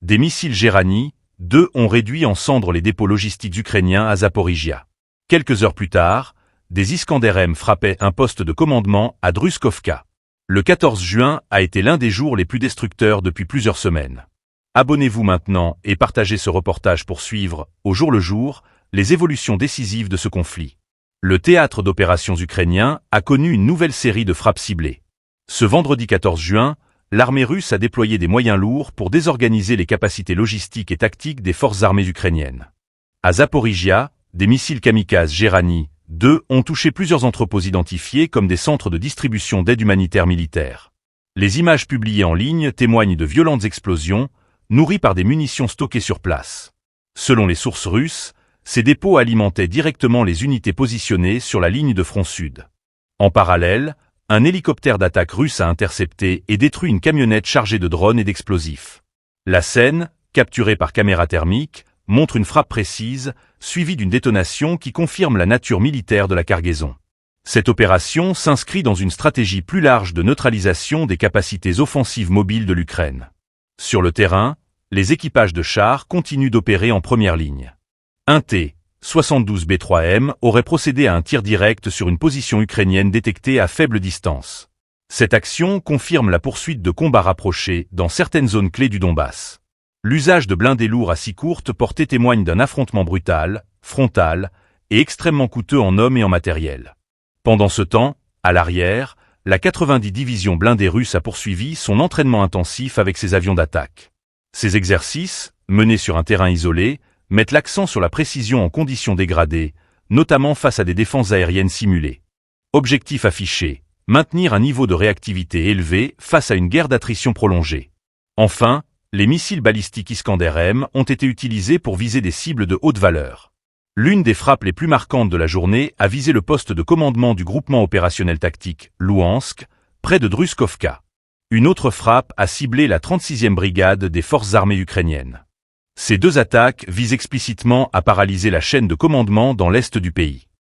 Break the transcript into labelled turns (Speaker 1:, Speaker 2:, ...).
Speaker 1: Des missiles Gerani, 2 ont réduit en cendres les dépôts logistiques ukrainiens à Zaporijia. Quelques heures plus tard, des Iskander-M frappaient un poste de commandement à Druzhkovka. Le 14 juin a été l'un des jours les plus destructeurs depuis plusieurs semaines. Abonnez-vous maintenant et partagez ce reportage pour suivre, au jour le jour, les évolutions décisives de ce conflit. Le théâtre d'opérations ukrainien a connu une nouvelle série de frappes ciblées. Ce vendredi 14 juin, l'armée russe a déployé des moyens lourds pour désorganiser les capacités logistiques et tactiques des forces armées ukrainiennes. À Zaporijia, des missiles kamikazes Gerani, 2 ont touché plusieurs entrepôts identifiés comme des centres de distribution d'aide humanitaire militaire. Les images publiées en ligne témoignent de violentes explosions, nourries par des munitions stockées sur place. Selon les sources russes, ces dépôts alimentaient directement les unités positionnées sur la ligne de front sud. En parallèle, un hélicoptère d'attaque russe a intercepté et détruit une camionnette chargée de drones et d'explosifs. La scène, capturée par caméra thermique, montre une frappe précise, suivie d'une détonation qui confirme la nature militaire de la cargaison. Cette opération s'inscrit dans une stratégie plus large de neutralisation des capacités offensives mobiles de l'Ukraine. Sur le terrain, les équipages de chars continuent d'opérer en première ligne. Un T-72B3M aurait procédé à un tir direct sur une position ukrainienne détectée à faible distance. Cette action confirme la poursuite de combats rapprochés dans certaines zones clés du Donbass. L'usage de blindés lourds à scie courte portée témoigne d'un affrontement brutal, frontal et extrêmement coûteux en hommes et en matériel. Pendant ce temps, à l'arrière, la 90 division blindée russe a poursuivi son entraînement intensif avec ses avions d'attaque. Ces exercices, menés sur un terrain isolé, mettent l'accent sur la précision en conditions dégradées, notamment face à des défenses aériennes simulées. Objectif affiché, maintenir un niveau de réactivité élevé face à une guerre d'attrition prolongée. Enfin, les missiles balistiques Iskander-M ont été utilisés pour viser des cibles de haute valeur. L'une des frappes les plus marquantes de la journée a visé le poste de commandement du groupement opérationnel tactique Louhansk, près de Druzhkovka. Une autre frappe a ciblé la 36e brigade des forces armées ukrainiennes. Ces 2 attaques visent explicitement à paralyser la chaîne de commandement dans l'est du pays.